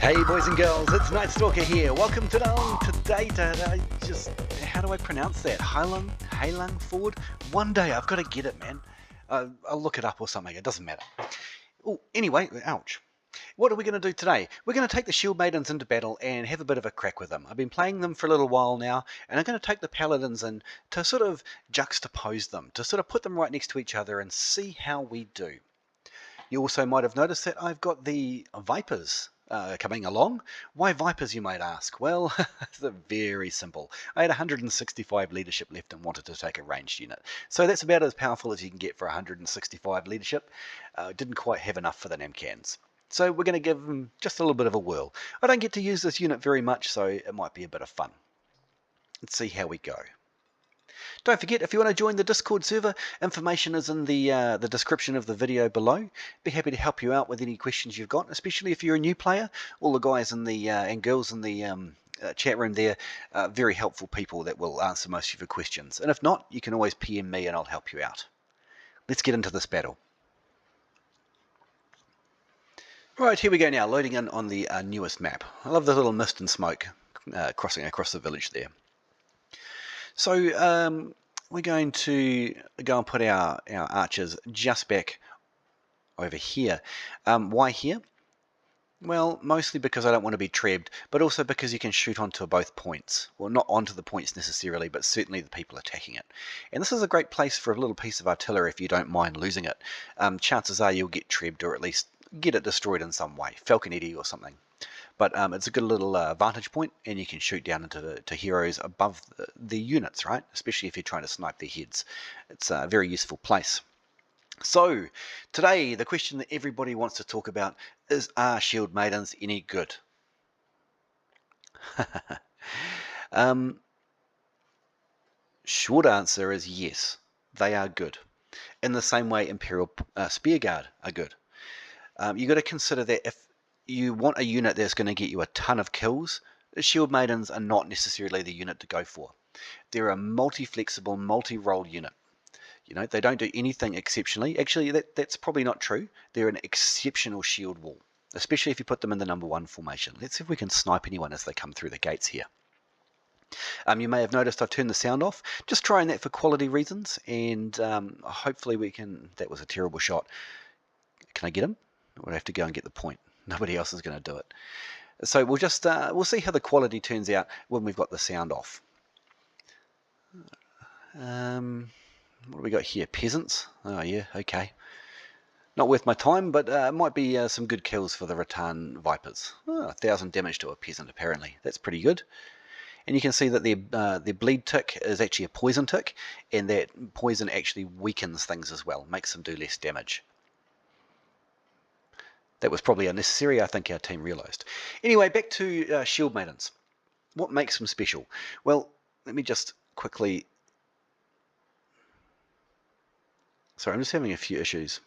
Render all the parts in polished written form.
Hey boys and girls, it's Night Stalker here. Welcome to today. How do I pronounce that? Heilang Ford? One day I've got to get it, man. I'll look it up or something. It doesn't matter. Oh, anyway, ouch. What are we going to do today? We're going to take the Shieldmaidens into battle and have a bit of a crack with them. I've been playing them for a little while now, and I'm going to take the Paladins in to sort of juxtapose them, to sort of put them right next to each other and see how we do. You also might have noticed that I've got the Vipers coming along. Why Vipers, you might ask? Well, it's very simple. I had 165 leadership left and wanted to take a ranged unit. So that's about as powerful as you can get for 165 leadership. Didn't quite have enough for the Namcans. So we're going to give them just a little bit of a whirl. I don't get to use this unit very much, so it might be a bit of fun. Let's see how we go. Don't forget, if you want to join the Discord server, information is in the description of the video below. Be happy to help you out with any questions you've got, especially if you're a new player. All the guys in the and girls in the chat room there are very helpful people that will answer most of your questions. And if not, you can always PM me and I'll help you out. Let's get into this battle. Right, here we go now, loading in on the newest map. I love the little mist and smoke crossing across the village there. So we're going to go and put our archers just back over here. Why here? Well, mostly because I don't want to be trapped, but also because you can shoot onto both points. Well, not onto the points necessarily, but certainly the people attacking it. And this is a great place for a little piece of artillery if you don't mind losing it. Chances are you'll get trapped or at least get it destroyed in some way, falconetti or something. But it's a good little vantage point, and you can shoot down into heroes above the units, right? Especially if you're trying to snipe their heads. It's a very useful place. So, today, the question that everybody wants to talk about is, are Shieldmaidens any good? Short answer is yes, they are good. In the same way Imperial Spearguard are good. You've got to consider that if you want a unit that's going to get you a ton of kills, the Shieldmaidens are not necessarily the unit to go for. They're a multi-flexible, multi-role unit. You know, they don't do anything exceptionally. Actually, that's probably not true. They're an exceptional shield wall, especially if you put them in the number 1 formation. Let's see if we can snipe anyone as they come through the gates here. You may have noticed I've turned the sound off. Just trying that for quality reasons, and hopefully we can... That was a terrible shot. Can I get him? Or do I have to go and get the point? Nobody else is going to do it. So we'll just we'll see how the quality turns out when we've got the sound off. What do we got here? Peasants? Oh yeah, okay. Not worth my time, but it might be some good kills for the Rattan Vipers. 1,000 damage to a peasant apparently. That's pretty good. And you can see that their bleed tick is actually a poison tick, and that poison actually weakens things as well, makes them do less damage. That was probably unnecessary, I think our team realised. Anyway, back to Shieldmaidens. What makes them special? Well, let me just quickly... Sorry, I'm just having a few issues.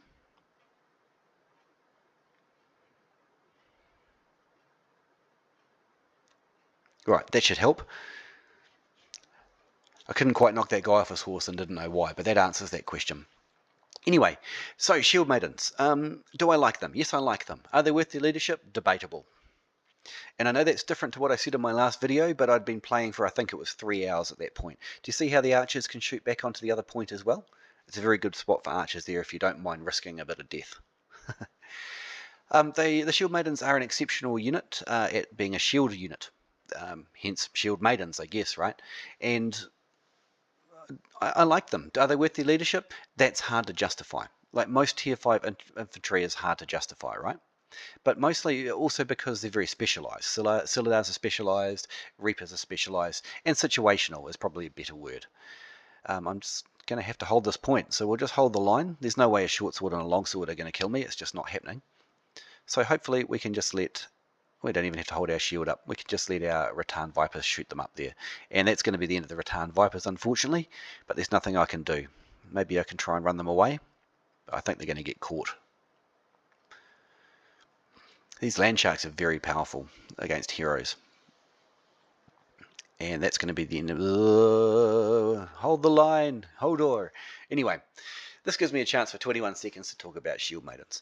Right, that should help. I couldn't quite knock that guy off his horse and didn't know why, but that answers that question. Anyway, so Shieldmaidens, do I like them? Yes, I like them. Are they worth their leadership? Debatable. And I know that's different to what I said in my last video, but I'd been playing for, I think it was 3 hours at that point. Do you see how the archers can shoot back onto the other point as well? It's a very good spot for archers there if you don't mind risking a bit of death. The Shieldmaidens are an exceptional unit at being a shield unit. Hence Shieldmaidens, I guess, right? And I like them. Are they worth their leadership? That's hard to justify. Like most tier 5 infantry is hard to justify, right? But mostly also because they're very specialised. Siladars are specialised, Reapers are specialised, and situational is probably a better word. I'm just going to have to hold this point, so we'll just hold the line. There's no way a short sword and a long sword are going to kill me. It's just not happening. So hopefully we can just let... We don't even have to hold our shield up. We can just let our Rattan Vipers shoot them up there. And that's going to be the end of the Rattan Vipers, unfortunately. But there's nothing I can do. Maybe I can try and run them away. But I think they're going to get caught. These land sharks are very powerful against heroes. And that's going to be the end of... hold the line. Hold on. Anyway, this gives me a chance for 21 seconds to talk about Shieldmaidens.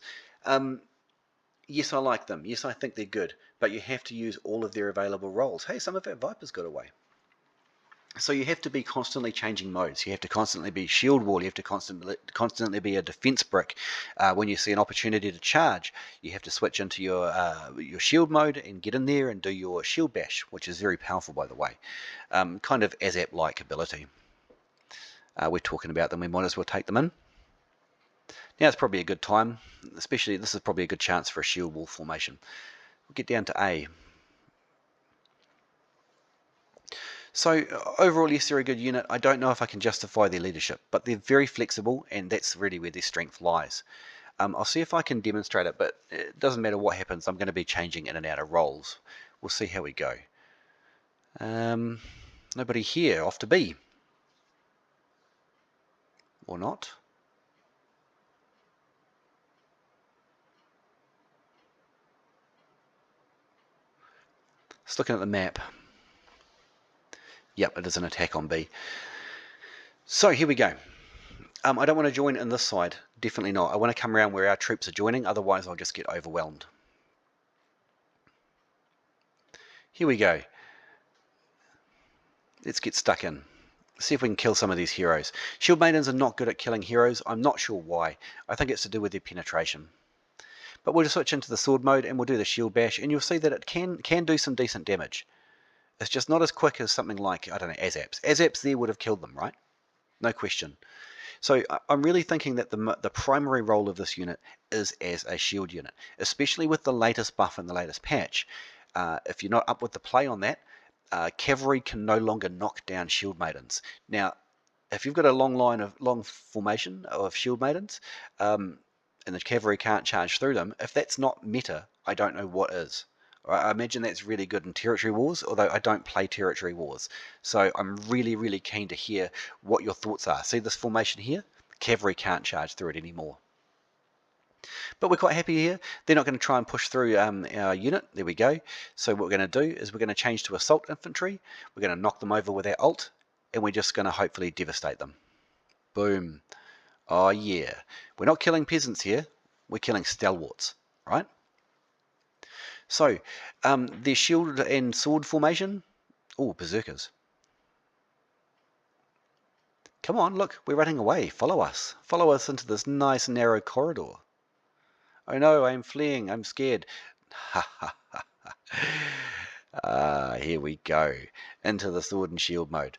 Yes, I like them. Yes, I think they're good. But you have to use all of their available roles. Hey, some of our Vipers got away. So you have to be constantly changing modes. You have to constantly be shield wall. You have to constantly be a defense brick. When you see an opportunity to charge, you have to switch into your shield mode and get in there and do your shield bash, which is very powerful, by the way. Kind of ASAP-like ability. We're talking about them. We might as well take them in. Now it's probably a good time, especially this is probably a good chance for a shield wall formation. We'll get down to A. So overall, yes, they're a good unit. I don't know if I can justify their leadership, but they're very flexible, and that's really where their strength lies. I'll see if I can demonstrate it, but it doesn't matter what happens. I'm going to be changing in and out of roles. We'll see how we go. Nobody here. Off to B. Or not. Just looking at the map. Yep, it is an attack on B. So here we go. I don't want to join in this side. Definitely not. I want to come around where our troops are joining. Otherwise, I'll just get overwhelmed. Here we go. Let's get stuck in. See if we can kill some of these heroes. Shieldmaidens are not good at killing heroes. I'm not sure why. I think it's to do with their penetration. But we'll just switch into the sword mode and we'll do the shield bash, and you'll see that it can do some decent damage. It's just not as quick as something like, I don't know, Azaps. Azaps there would have killed them, right? No question. So I'm really thinking that the primary role of this unit is as a shield unit, especially with the latest buff and the latest patch. If you're not up with the play on that, cavalry can no longer knock down shield maidens. Now, if you've got a long formation of shield maidens, and the cavalry can't charge through them, if that's not meta, I don't know what is. I imagine that's really good in territory wars, although I don't play territory wars. So I'm really, really keen to hear what your thoughts are. See this formation here? Cavalry can't charge through it anymore. But we're quite happy here. They're not going to try and push through our unit. There we go. So what we're going to do is we're going to change to assault infantry. We're going to knock them over with our ult, and we're just going to hopefully devastate them. Boom. Oh yeah. We're not killing peasants here. We're killing stalwarts, right? So, their shield and sword formation. Oh, Berserkers. Come on, look, we're running away. Follow us. Follow us into this nice narrow corridor. Oh no, I'm fleeing. I'm scared. Ha ha ha ha. Here we go. Into the sword and shield mode.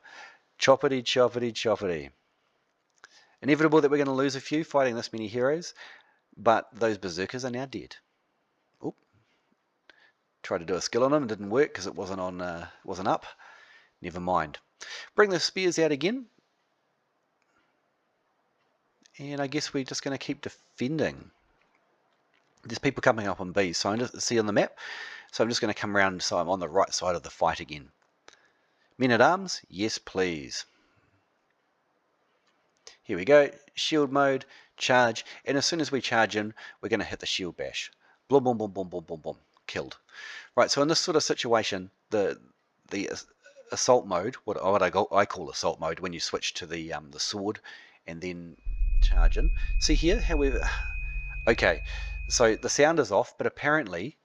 Choppity, choppity, choppity. Inevitable that we're going to lose a few fighting this many heroes, but those Berserkers are now dead. Oop. Tried to do a skill on them, it didn't work because it wasn't on, wasn't up. Never mind. Bring the spears out again. And I guess we're just going to keep defending. There's people coming up on B, so I just see on the map. So I'm just going to come around so I'm on the right side of the fight again. Men at arms? Yes, please. Here we go. Shield mode, charge. And as soon as we charge in, we're going to hit the shield bash. Boom, boom, boom, boom, boom, boom, boom. Killed. Right, so in this sort of situation, the assault mode, what I call assault mode, when you switch to the sword and then charge in. See here how we... Okay, so the sound is off, but apparently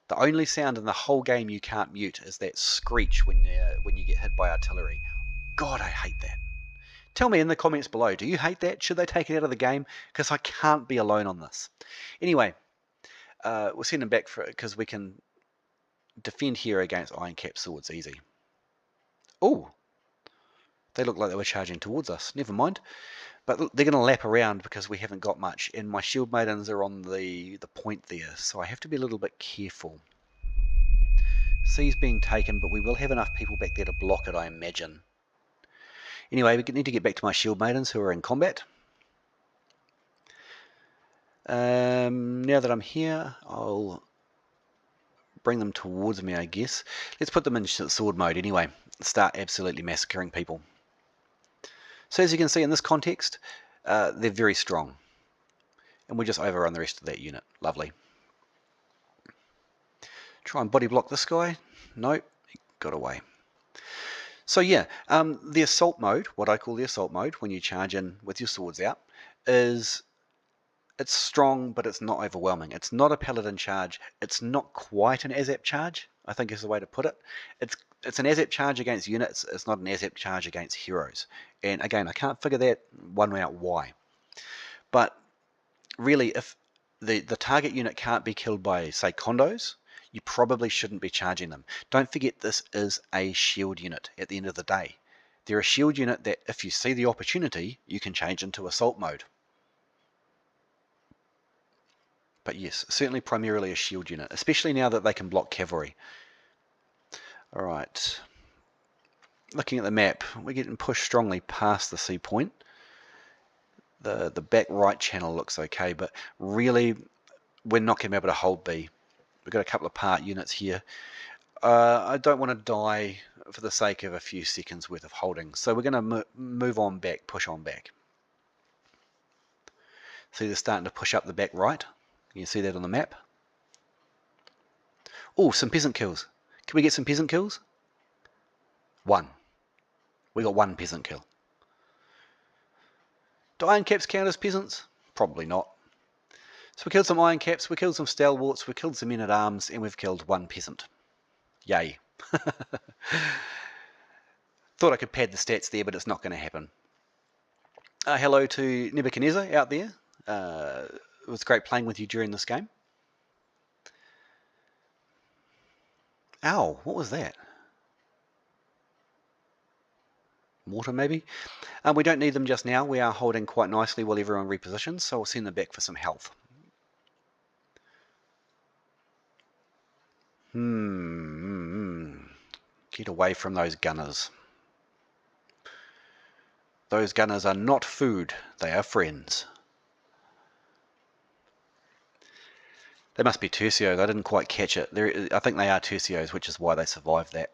the only sound in the whole game you can't mute is that screech when you get hit by artillery. God, I hate that. Tell me in the comments below, do you hate that? Should they take it out of the game? Because I can't be alone on this. Anyway, we'll send them back because we can defend here against iron cap swords easy. Oh, they look like they were charging towards us. Never mind. But they're going to lap around because we haven't got much. And my shield maidens are on the point there. So I have to be a little bit careful. C's being taken, but we will have enough people back there to block it, I imagine. Anyway, we need to get back to my shield maidens who are in combat. Now that I'm here, I'll bring them towards me, I guess. Let's put them in sword mode anyway. Start absolutely massacring people. So as you can see in this context, they're very strong. And we just overrun the rest of that unit. Lovely. Try and body block this guy. Nope, he got away. So yeah, the assault mode, what I call the assault mode, when you charge in with your swords out, is It's strong, but it's not overwhelming. It's not a Paladin charge. It's not quite an ASAP charge, I think is the way to put it. It's an ASAP charge against units. It's not an ASAP charge against heroes. And again, I can't figure that one out why. But really, if the target unit can't be killed by, say, condos, you probably shouldn't be charging them. Don't forget this is a shield unit at the end of the day. They're a shield unit that if you see the opportunity, you can change into assault mode. But yes, certainly primarily a shield unit, especially now that they can block cavalry. Alright, looking at the map, we're getting pushed strongly past the sea point. The back right channel looks okay, but really we're not going to be able to hold B. We've got a couple of part units here. I don't want to die for the sake of a few seconds worth of holding, so we're going to move on back, push on back. See, they're starting to push up the back right. You can see that on the map. Oh, some peasant kills. Can we get some peasant kills? One. We got one peasant kill. Do iron caps count as peasants? Probably not. So we killed some iron caps, we killed some stalwarts, we killed some men at arms, and we've killed one peasant. Yay. Thought I could pad the stats there, but it's not going to happen. Hello to Nebuchadnezzar out there. It was great playing with you during this game. Ow, what was that? Mortar maybe? We don't need them just now. We are holding quite nicely while everyone repositions, so I'll send them back for some health. Get away from those gunners. Those gunners are not food, they are friends. They must be tercios. I didn't quite catch it. I think they are tercios, which is why they survived that.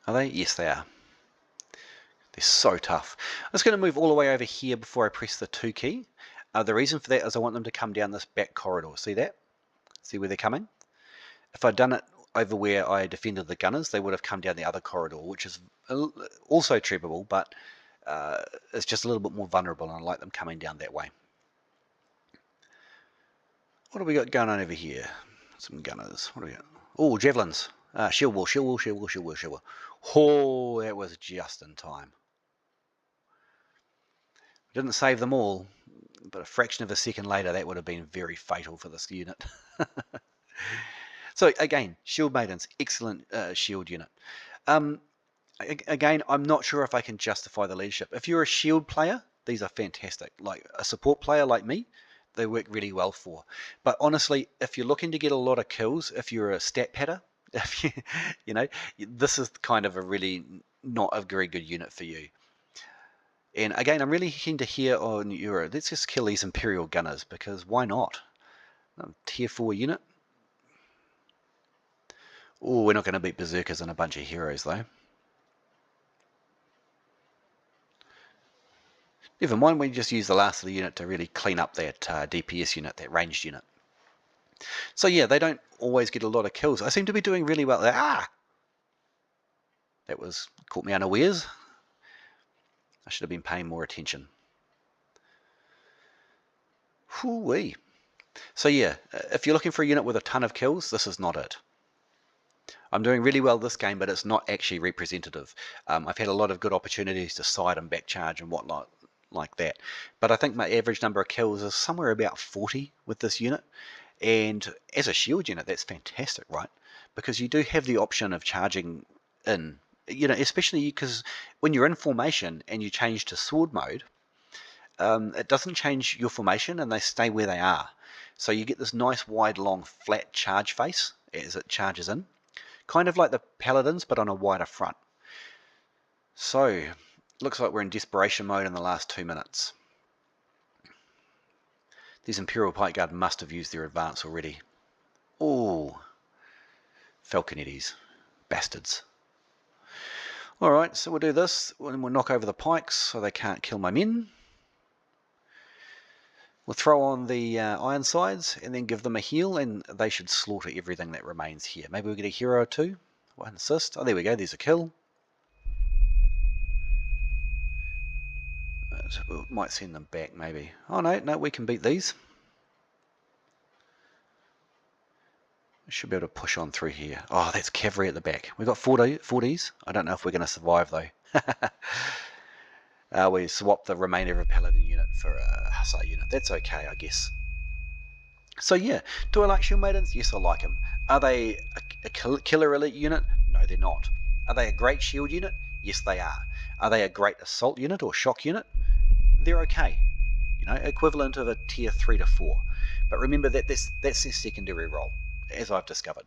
Are they? Yes, they are. They're so tough. I'm just going to move all the way over here before I press the 2 key. The reason for that is I want them to come down this back corridor. See that? See where they're coming? If I'd done it over where I defended the gunners, they would have come down the other corridor, which is also trebable, but it's just a little bit more vulnerable, and I like them coming down that way. What have we got going on over here? Some gunners. What do we got? Oh, javelins. Shield wall, shield wall, shield wall, shield wall, shield wall. Oh, that was just in time. Didn't save them all, but a fraction of a second later, that would have been very fatal for this unit. So again, Shieldmaidens, excellent shield unit. Again, I'm not sure if I can justify the leadership. If you're a shield player, these are fantastic. Like a support player like me, they work really well for. But honestly, if you're looking to get a lot of kills, if you're a stat padder, if you know, this is kind of a really not a very good unit for you. And again, I'm really keen to hear on your, let's just kill these Imperial Gunners, because why not? Tier 4 unit. Oh, we're not going to beat Berserkers and a bunch of heroes, though. Never mind, we just use the last of the unit to really clean up that DPS unit, that ranged unit. So yeah, they don't always get a lot of kills. I seem to be doing really well there. Ah! That was caught me unawares. I should have been paying more attention. Whoo-wee. So yeah, if you're looking for a unit with a ton of kills, this is not it. I'm doing really well this game, but it's not actually representative. I've had a lot of good opportunities to side and back charge and whatnot like that. But I think my average number of kills is somewhere about 40 with this unit. And as a shield unit, that's fantastic, right? Because you do have the option of charging in, you know, especially because when you're in formation and you change to sword mode, it doesn't change your formation and they stay where they are. So you get this nice wide, long, flat charge face as it charges in. Kind of like the Paladins, but on a wider front. So, looks like we're in desperation mode in the last 2 minutes. These Imperial Pike Guard must have used their advance already. Oh, Falconettis. Bastards. Alright, so we'll do this. We'll knock over the pikes so they can't kill my men. We'll throw on the Ironsides and then give them a heal, and they should slaughter everything that remains here. Maybe we'll get a hero or two. One assist. Oh, there we go. There's a kill. So we might send them back maybe. Oh no, we can beat these. We should be able to push on through here. Oh, that's cavalry at the back. We've got 40s. I don't know if we're going to survive though. We swapped the remainder of a paladin unit for a hussar unit. That's okay, I guess. So yeah, do I like Shieldmaidens? Yes, I like them. Are they a killer elite unit? No, they're not. Are they a great shield unit? Yes, they are. Are they a great assault unit or shock unit? They're okay. You know, equivalent of a tier 3 to 4. But remember that that's their secondary role, as I've discovered.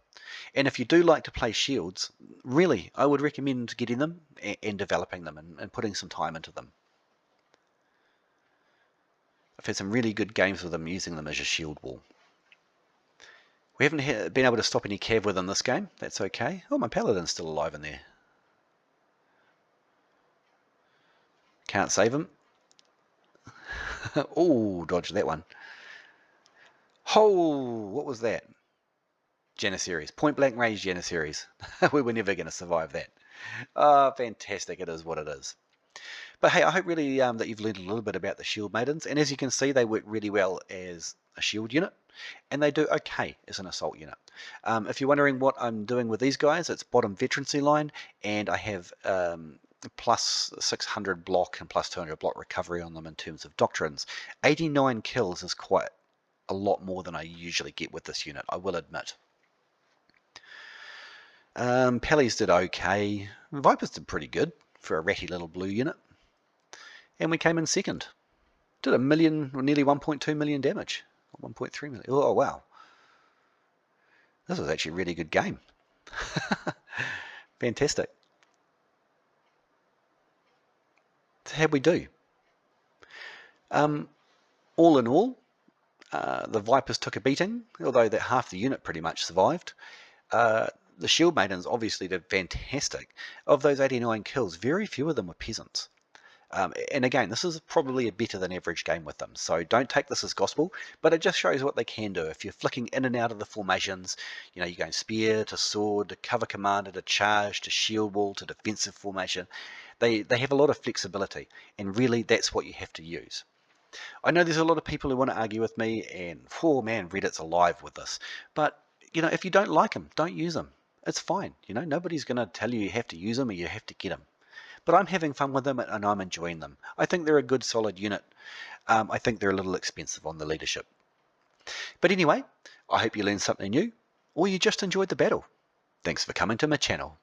And if you do like to play shields, really, I would recommend getting them and developing them and putting some time into them. I've had some really good games with them using them as a shield wall. We haven't been able to stop any cav with in this game. That's okay. Oh, my paladin's still alive in there. Can't save him. Oh, dodge that one. Oh, what was that? Janissaries. Point blank range Janissaries. We were never going to survive that. Oh, fantastic. It is what it is. But hey, I hope really that you've learned a little bit about the Shieldmaidens. And as you can see, they work really well as a shield unit. And they do okay as an assault unit. If you're wondering what I'm doing with these guys, it's bottom veterancy line. And I have plus 600 block and plus 200 block recovery on them in terms of doctrines. 89 kills is quite a lot more than I usually get with this unit, I will admit. Pellies did okay. Vipers did pretty good for a ratty little blue unit. And we came in second. Did a million, or nearly 1.2 million damage. 1.3 million. Oh, wow. This was actually a really good game. Fantastic. So how'd we do? All in all, the Vipers took a beating, although that half the unit pretty much survived. The Shieldmaidens obviously did fantastic. Of those 89 kills, very few of them were peasants. And again, this is probably a better than average game with them, so don't take this as gospel, but it just shows what they can do. If you're flicking in and out of the formations, you know, you're going spear to sword to cover commander to charge to shield wall to defensive formation. They have a lot of flexibility, and really that's what you have to use. I know there's a lot of people who want to argue with me, and oh man, Reddit's alive with this, but you know, if you don't like them, don't use them. It's fine. You know, nobody's going to tell you you have to use them or you have to get them. But I'm having fun with them and I'm enjoying them. I think they're a good solid unit. I think they're a little expensive on the leadership. But anyway, I hope you learned something new or you just enjoyed the battle. Thanks for coming to my channel.